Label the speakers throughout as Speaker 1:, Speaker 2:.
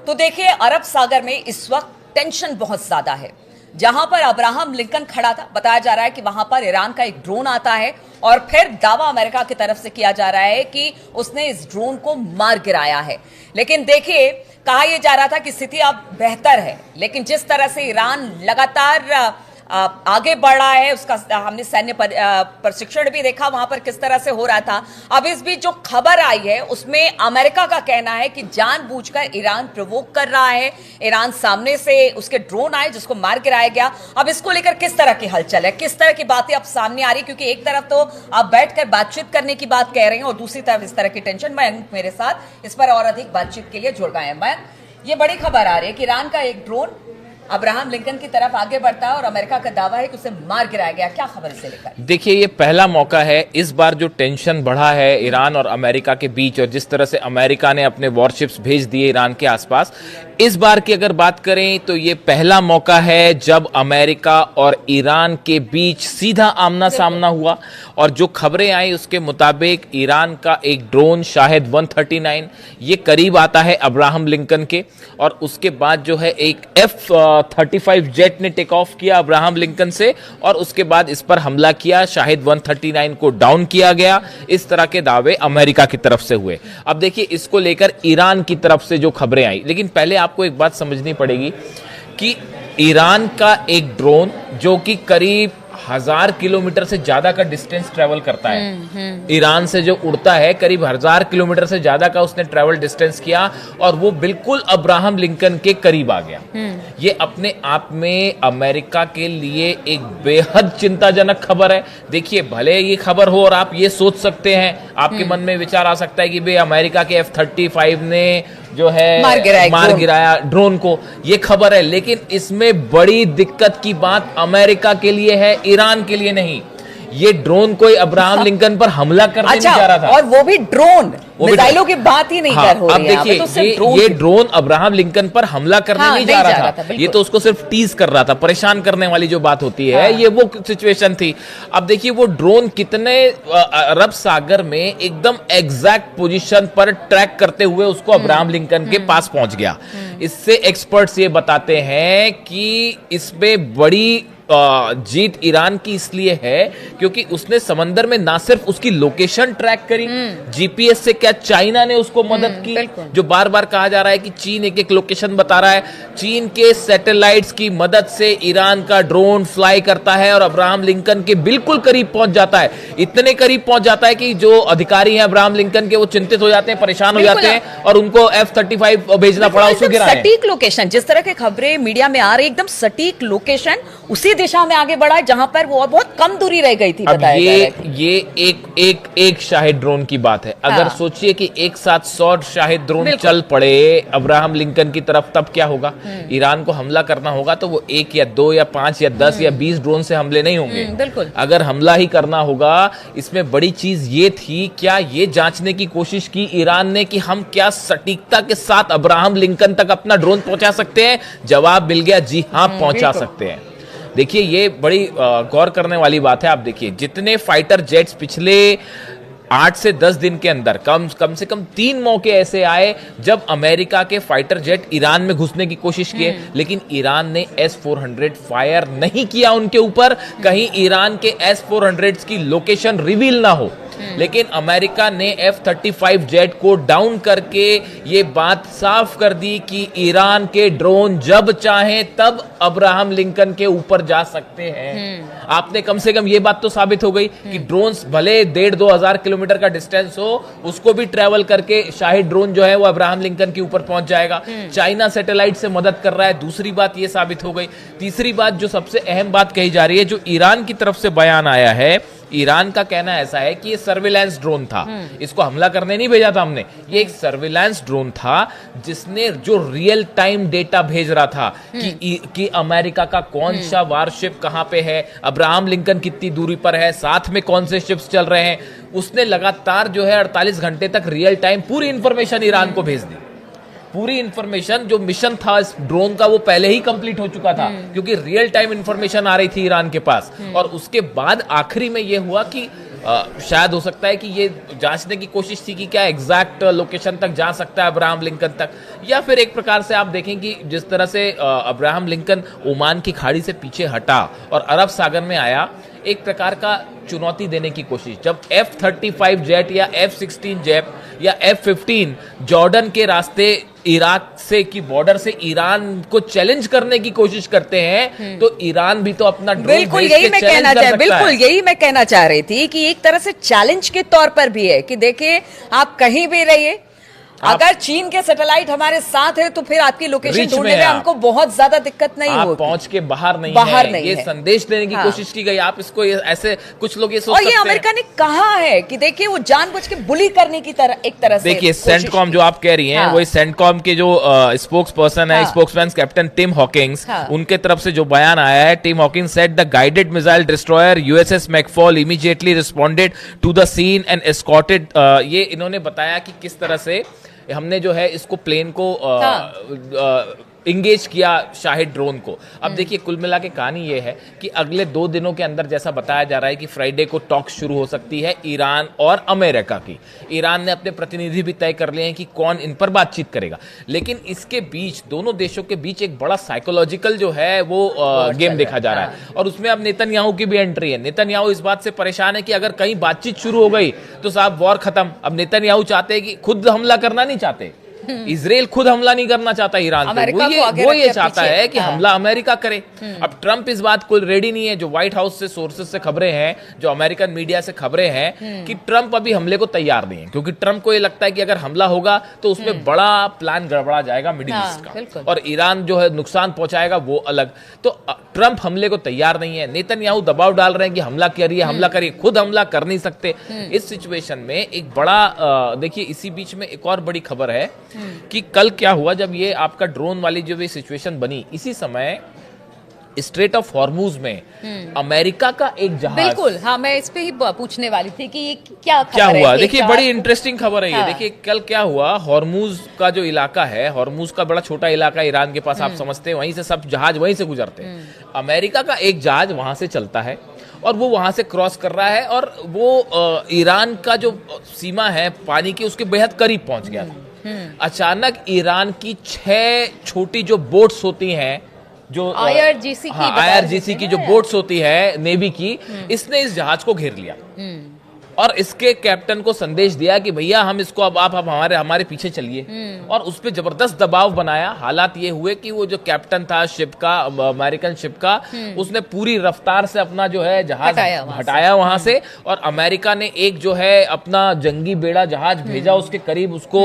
Speaker 1: तो देखिए अरब सागर में इस वक्त टेंशन बहुत ज्यादा है। जहां पर अब्राहम लिंकन खड़ा था, बताया जा रहा है कि वहां पर ईरान का एक ड्रोन आता है और फिर दावा अमेरिका की तरफ से किया जा रहा है कि उसने इस ड्रोन को मार गिराया है। लेकिन देखिए, कहा यह जा रहा था कि स्थिति अब बेहतर है, लेकिन जिस तरह से ईरान लगातार आगे बढ़ रहा है, उसका हमने सैन्य प्रशिक्षण भी देखा वहां पर किस तरह से हो रहा था। अब इस बीच जो खबर आई है उसमें अमेरिका का कहना है कि जानबूझकर ईरान प्रोवोक कर रहा है, ईरान सामने से उसके ड्रोन आए जिसको मार गिराया गया। अब इसको लेकर किस तरह की हलचल है, किस तरह की बातें अब सामने आ रही, क्योंकि एक तरफ तो आप बैठकर बातचीत करने की बात कह रहे हैं और दूसरी तरफ इस तरह की टेंशन। मयंक मेरे साथ इस पर और अधिक बातचीत के लिए जुड़ गए हैं। मयंक, ये बड़ी खबर आ रही है कि ईरान का एक ड्रोन अब्राहम लिंकन की तरफ आगे बढ़ता है और अमेरिका का दावा है कि उसे मार गिराया गया। क्या खबर इसे लेकर?
Speaker 2: देखिए, ये पहला मौका है। इस बार जो टेंशन बढ़ा है ईरान और अमेरिका के बीच, और जिस तरह से अमेरिका ने अपने वॉरशिप्स भेज दिए ईरान के आसपास, इस बार की अगर बात करें तो ये पहला मौका है जब अमेरिका और ईरान के बीच सीधा आमना सामना हुआ। और जो खबरें आई उसके मुताबिक ईरान का एक ड्रोन शाहिद 139 ये करीब आता है अब्राहम लिंकन के, और उसके बाद जो है एक F-35 जेट ने टेक ऑफ किया अब्राहम लिंकन से और उसके बाद इस पर हमला किया। शाहिद 139 को डाउन किया गया। इस तरह के दावे अमेरिका की तरफ से हुए। अब देखिए, इसको लेकर ईरान की तरफ से जो खबरें आई, लेकिन पहले आपको एक बात समझनी पड़ेगी कि ईरान का एक ड्रोन जो कि करीब 1000 किलोमीटर से ज्यादा का डिस्टेंस ट्रेवल करता है, ईरान से जो उड़ता है करीब 1000 किलोमीटर से ज्यादा का उसने ट्रेवल डिस्टेंस किया और वो बिल्कुल अब्राहम लिंकन के करीब आ गया। ये अपने आप में अमेरिका के लिए एक बेहद चिंताजनक खबर है। देखिए, भले ये खबर हो और आप ये सोच सकते हैं, आपके मन में विचार आ सकता है कि भाई अमेरिका के F-35 ने जो है मार गिराया ड्रोन को, ये खबर है। लेकिन इसमें बड़ी दिक्कत की बात अमेरिका के लिए है, ईरान के लिए नहीं। ये ड्रोन कोई अब्राहम लिंकन पर हमला करने नहीं जा रहा था,
Speaker 1: और वो भी ड्रोन, मिसाइलों की बात ही नहीं कर हो रही है।
Speaker 2: अब देखिए, ये ड्रोन अब्राहम लिंकन पर हमला करने नहीं जा रहा था, ये तो उसको सिर्फ टीज कर रहा था, परेशान करने वाली जो बात होती है, ये वो सिचुएशन थी। अब देखिए, वो ड्रोन कितने अरब सागर में एकदम एग्जैक्ट पोजीशन पर ट्रैक करते हुए उसको अब्राहम लिंकन के पास पहुंच गया। इससे एक्सपर्ट्स ये बताते हैं कि इसमें बड़ी जीत ईरान की इसलिए है क्योंकि उसने समंदर में ना सिर्फ उसकी लोकेशन ट्रैक करी, जीपीएस से क्या चाइना ने उसको मदद की। जो बार बार कहा जा रहा है कि चीन एक एक लोकेशन बता रहा है, चीन के सैटेलाइट्स की मदद से ईरान का ड्रोन फ्लाई करता है और अब्राहम लिंकन के बिल्कुल करीब पहुंच जाता है। इतने करीब पहुंच जाता है कि जो अधिकारी हैं अब्राहम लिंकन के, वो चिंतित हो जाते हैं, परेशान हो जाते हैं और उनको F-35 भेजना पड़ा उसको गिराने।
Speaker 1: सटीक लोकेशन, जिस तरह की खबरें मीडिया में आ रही, एकदम सटीक लोकेशन, उसी दिशा में आगे बढ़ा जहां पर वो बहुत कम दूरी रह गई थी।
Speaker 2: अब ये एक शाहिद ड्रोन की बात है। अगर सोचिए कि एक साथ 100 शाहिद ड्रोन चल पड़े अब्राहम लिंकन की तरफ, तब क्या होगा? ईरान को हमला करना होगा तो वो 1 या 2 या 5 या 10 या 20 ड्रोन से हमले नहीं होंगे।
Speaker 1: बिल्कुल,
Speaker 2: अगर हमला ही करना होगा। इसमें बड़ी चीज ये थी, क्या ये जांचने की कोशिश की ईरान ने कि हम क्या सटीकता के साथ अब्राहम लिंकन तक अपना ड्रोन पहुंचा सकते हैं? जवाब मिल गया, जी हाँ, पहुंचा सकते हैं। देखिए, ये बड़ी गौर करने वाली बात है। आप देखिए, जितने फाइटर जेट्स पिछले 8 से 10 दिन के अंदर कम से कम 3 मौके ऐसे आए जब अमेरिका के फाइटर जेट ईरान में घुसने की कोशिश किए, लेकिन ईरान ने S-400 फायर नहीं किया उनके ऊपर, कहीं ईरान के S-400 की लोकेशन रिवील ना हो। लेकिन अमेरिका ने F-35 जेट को डाउन करके ये बात साफ कर दी कि ईरान के ड्रोन जब चाहें तब अब्राहम लिंकन के ऊपर जा सकते हैं। आपने कम से कम ये बात तो साबित हो गई कि ड्रोन्स भले 1,500-2 हजार किलोमीटर का डिस्टेंस हो, उसको भी ट्रेवल करके शाहिद ड्रोन जो है वो अब्राहम लिंकन के ऊपर पहुंच जाएगा। चाइना सैटेलाइट से मदद कर रहा है, दूसरी बात ये साबित हो गई। तीसरी बात, जो सबसे अहम बात कही जा रही है, जो ईरान की तरफ से बयान आया है, ईरान का कहना ऐसा है कि ये सर्विलांस ड्रोन था, इसको हमला करने नहीं भेजा था हमने, ये एक सर्विलांस ड्रोन था जिसने जो रियल टाइम डेटा भेज रहा था कि अमेरिका का कौन सा वारशिप कहां पे है, अब्राहम लिंकन कितनी दूरी पर है, साथ में कौन से शिप्स चल रहे हैं। उसने लगातार जो है 48 घंटे तक रियल टाइम पूरी इंफॉर्मेशन ईरान को भेज दी। पूरी इंफॉर्मेशन, जो मिशन था इस ड्रोन का, वो पहले ही कंप्लीट हो चुका था क्योंकि रियल टाइम इंफॉर्मेशन आ रही थी ईरान के पास। और उसके बाद आखिरी में यह हुआ कि शायद हो सकता है कि ये जांचने की कोशिश थी कि क्या एग्जैक्ट लोकेशन तक जा सकता है अब्राहम लिंकन तक, या फिर एक प्रकार से आप देखें कि जिस तरह से अब्राहम लिंकन ओमान की खाड़ी से पीछे हटा और अरब सागर में आया, एक प्रकार का चुनौती देने की कोशिश। जब F-35 जेट या F-16 जेट या F-15 जॉर्डन के रास्ते इराक से की बॉर्डर से ईरान को चैलेंज करने की कोशिश करते हैं, तो ईरान भी तो अपना
Speaker 1: बिल्कुल यही मैं कहना चाह बिल्कुल यही मैं कहना चाह रही थी कि एक तरह से चैलेंज के तौर पर भी है कि देखिए आप कहीं भी रहिए, अगर चीन के सैटेलाइट हमारे साथ है तो फिर आपकी लोकेशन ढूंढने में हमको बहुत ज्यादा दिक्कत नहीं होगी।
Speaker 2: पहुंच के बाहर नहीं है, ये संदेश देने की कोशिश की गई। आप इसको ऐसे कुछ लोग ये सोच सकते हैं,
Speaker 1: और ये अमेरिका ने कहा है कि देखिए वो जानबूझ के बुली करने की तरह एक तरह से
Speaker 2: देखिए सेंटकॉम जो आप कह रही हैं, वही सेंटकॉम के जो स्पोक्स पर्सन है, स्पोक्समैन कैप्टन टिम हॉकिंस, उनके तरफ से जो बयान आया है, Tim Hawkins said the guided missile destroyer USS McFaul immediately responded to the scene and escorted. ये इन्होंने बताया कि किस तरह से हमने जो है इसको प्लेन को इंगेज किया शाहिद ड्रोन को। अब देखिए कुल मिला के कहानी ये है कि अगले 2 दिनों के अंदर जैसा बताया जा रहा है कि फ्राइडे को टॉक शुरू हो सकती है ईरान और अमेरिका की। ईरान ने अपने प्रतिनिधि भी तय कर लिए हैं कि कौन इन पर बातचीत करेगा, लेकिन इसके बीच दोनों देशों के बीच एक बड़ा साइकोलॉजिकल जो है वो गेम देखा जा रहा है, और उसमें अब नेतन्याहू की भी एंट्री है। नेतन्याहू इस बात से परेशान है कि अगर कहीं बातचीत शुरू हो गई तो साहब वॉर खत्म। अब नेतन्याहू चाहते हैं कि खुद हमला करना नहीं चाहते, इजराइल खुद हमला नहीं करना चाहता ईरान पे, वो ये चाहता है कि हमला अमेरिका करे। अब ट्रंप इस बात को रेडी नहीं है। जो व्हाइट हाउस से सोर्सेस से खबरें हैं, जो अमेरिकन मीडिया से खबरें हैं कि ट्रंप अभी हमले को तैयार नहीं है, क्योंकि ट्रंप को ये लगता है कि अगर हमला होगा तो उसमें बड़ा प्लान गड़बड़ा जाएगा मिडिल ईस्ट का, और ईरान जो है नुकसान पहुंचाएगा वो अलग। तो ट्रंप हमले को तैयार नहीं है। नेतन्याहू दबाव डाल रहे हैं कि हमला करिए, खुद हमला कर नहीं सकते। इस सिचुएशन में एक बड़ा देखिए, इसी बीच में एक और बड़ी खबर है कि कल क्या हुआ जब ये आपका ड्रोन वाली जो भी सिचुएशन बनी, इसी समय स्ट्रेट ऑफ हॉर्मूज में अमेरिका का एक जहाज,
Speaker 1: बिल्कुल हाँ, मैं इस पे ही पूछने वाली थी कि ये क्या
Speaker 2: हुआ। देखिए बड़ी इंटरेस्टिंग खबर है ये। देखिए कल क्या हुआ, हॉर्मूज का जो इलाका है, हॉर्मूज का बड़ा छोटा इलाका ईरान के पास, आप समझते हैं, वहीं से सब जहाज वहीं से गुजरते हैं। अमेरिका का एक जहाज वहां से चलता है और वो वहां से क्रॉस कर रहा है, और वो ईरान का जो सीमा है पानी की उसके बेहद करीब पहुंच गया। अचानक ईरान की 6 छोटी जो बोट्स होती हैं, जो IRGC की जो बोट्स होती है नेवी की, इसने इस जहाज को घेर लिया और इसके कैप्टन को संदेश दिया कि भैया हम इसको अब आप हमारे पीछे चलिए, और उस पर जबरदस्त दबाव बनाया। हालात ये हुए कि वो जो कैप्टन था शिप का, अमेरिकन शिप का, उसने पूरी रफ्तार से अपना जो है जहाज हटाया वहां से, और अमेरिका ने एक जो है अपना जंगी बेड़ा जहाज भेजा उसके करीब, उसको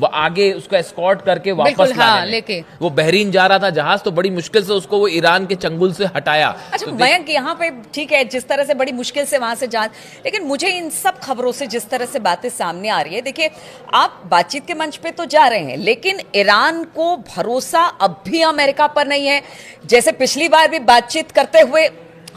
Speaker 2: आगे उसको एस्कॉर्ट करके वापस लेके वो बहरीन जा रहा था जहाज, तो बड़ी मुश्किल से उसको वो ईरान के चंगुल से हटाया।
Speaker 1: अच्छा मयंक, यहाँ पे ठीक है जिस तरह से बड़ी मुश्किल से वहां से जहाज, लेकिन मुझे इन सब खबरों से जिस तरह से बातें सामने आ रही है, देखिए आप बातचीत के मंच पे तो जा रहे हैं, लेकिन ईरान को भरोसा अब भी अमेरिका पर नहीं है। जैसे पिछली बार भी बातचीत करते हुए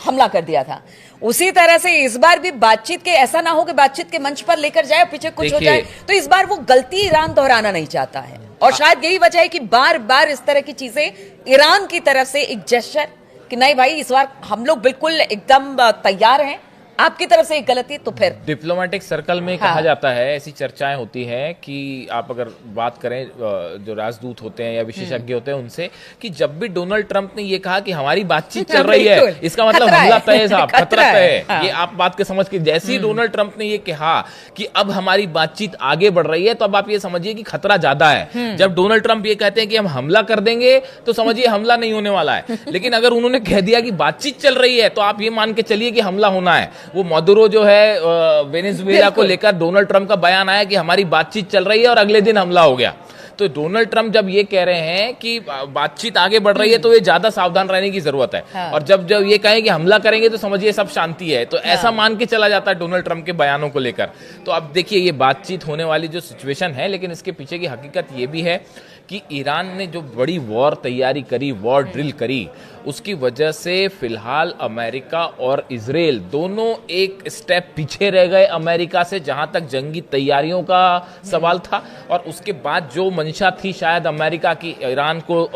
Speaker 1: हमला कर दिया था, उसी तरह से इस बार भी बातचीत के ऐसा ना हो कि बातचीत के मंच पर लेकर जाए, पीछे कुछ हो जाए। तो इस बार वो गलती ईरान दोहराना नहीं चाहता है, और शायद यही वजह है कि बार बार इस तरह की चीजें ईरान की तरफ से एक जेस्चर कि नहीं भाई इस बार हम लोग बिल्कुल एकदम तैयार हैं, आपकी तरफ से एक गलती तो फिर।
Speaker 2: डिप्लोमेटिक सर्कल में कहा जाता है, ऐसी चर्चाएं होती हैं कि आप अगर बात करें जो राजदूत होते हैं या विशेषज्ञ होते हैं उनसे, कि जब भी डोनाल्ड ट्रंप ने ये कहा कि हमारी बातचीत चल रही है, इसका मतलब हमला तय है साहब, खतरा तय है। ये आप बात के समझ के, जैसे ही डोनाल्ड ट्रंप ने ये कहा कि अब हमारी बातचीत आगे बढ़ रही है, तो अब आप ये समझिए कि खतरा ज्यादा है। जब डोनाल्ड ट्रंप ये कहते हैं कि हम हमला कर देंगे, तो समझिए हमला नहीं होने वाला है। लेकिन अगर उन्होंने कह दिया कि बातचीत चल रही है, तो आप ये मान के चलिए कि हमला होना है। वो मदुरो जो है वेनेजुएला को लेकर डोनाल्ड ट्रंप का बयान आया कि हमारी बातचीत चल रही है, और अगले दिन हमला हो गया। तो डोनाल्ड ट्रंप जब ये कह रहे हैं कि बातचीत आगे बढ़ रही है, तो ये ज्यादा सावधान रहने की जरूरत है। और जब ये कहें कि हमला करेंगे, तो समझिए सब शांति है। तो ऐसा मान के चला जाता है डोनाल्ड ट्रंप के बयानों को लेकर। तो अब देखिए ये बातचीत होने वाली जो सिचुएशन है, लेकिन इसके पीछे की हकीकत ये भी है कि ईरान ने जो बड़ी वॉर तैयारी करी, वॉर ड्रिल करी, उसकी वजह से फिलहाल अमेरिका और इजराइल दोनों एक स्टेप पीछे रह गए अमेरिका से, जहां तक जंगी तैयारियों का सवाल था। और उसके बाद जो मंशा थी शायद अमेरिका की ईरान को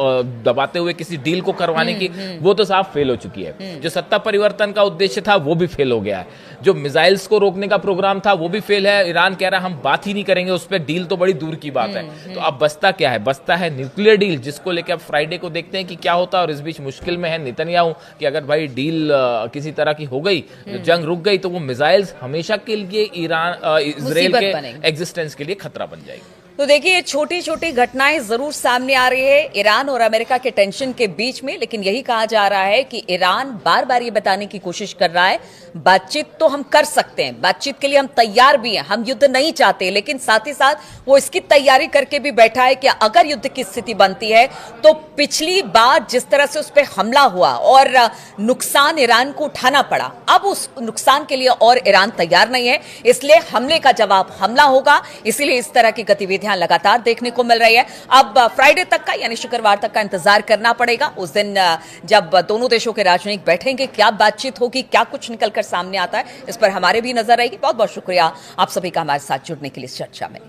Speaker 2: दबाते हुए किसी डील को करवाने की, वो तो साफ फेल हो चुकी है। जो सत्ता परिवर्तन का उद्देश्य था वो भी फेल हो गया है। जो मिसाइल्स को रोकने का प्रोग्राम था वो भी फेल है। ईरान कह रहा है हम बात ही नहीं करेंगे उस पर, डील तो बड़ी दूर की बात है। तो अब बचता क्या है? बचता है न्यूक्लियर डील, जिसको लेकर अब फ्राइडे को देखते हैं कि क्या होता है। और इस बीच मुश्किल में है नेतन्याहू कि अगर भाई डील किसी तरह की हो गई, जंग रुक गई, तो वो मिसाइल्स हमेशा के लिए इजराइल के एग्जिस्टेंस के लिए खतरा बन जाएगी।
Speaker 1: तो देखिए, छोटी छोटी घटनाएं जरूर सामने आ रही है ईरान और अमेरिका के टेंशन के बीच में, लेकिन यही कहा जा रहा है कि ईरान बार बार ये बताने की कोशिश कर रहा है बातचीत तो हम कर सकते हैं, बातचीत के लिए हम तैयार भी हैं, हम युद्ध नहीं चाहते, लेकिन साथ ही साथ वो इसकी तैयारी करके भी बैठा है कि अगर युद्ध की स्थिति बनती है तो पिछली बार जिस तरह से उस पर हमला हुआ और नुकसान ईरान को उठाना पड़ा, अब उस नुकसान के लिए और ईरान तैयार नहीं है, इसलिए हमले का जवाब हमला होगा। इसीलिए इस तरह की गतिविधियां लगातार देखने को मिल रही है। अब फ्राइडे तक का यानी शुक्रवार तक का इंतजार करना पड़ेगा, उस दिन जब दोनों देशों के राजनयिक बैठेंगे, क्या बातचीत होगी, क्या कुछ निकलकर सामने आता है, इस पर हमारे भी नजर रहेगी। बहुत बहुत शुक्रिया आप सभी का हमारे साथ जुड़ने के लिए इस चर्चा में।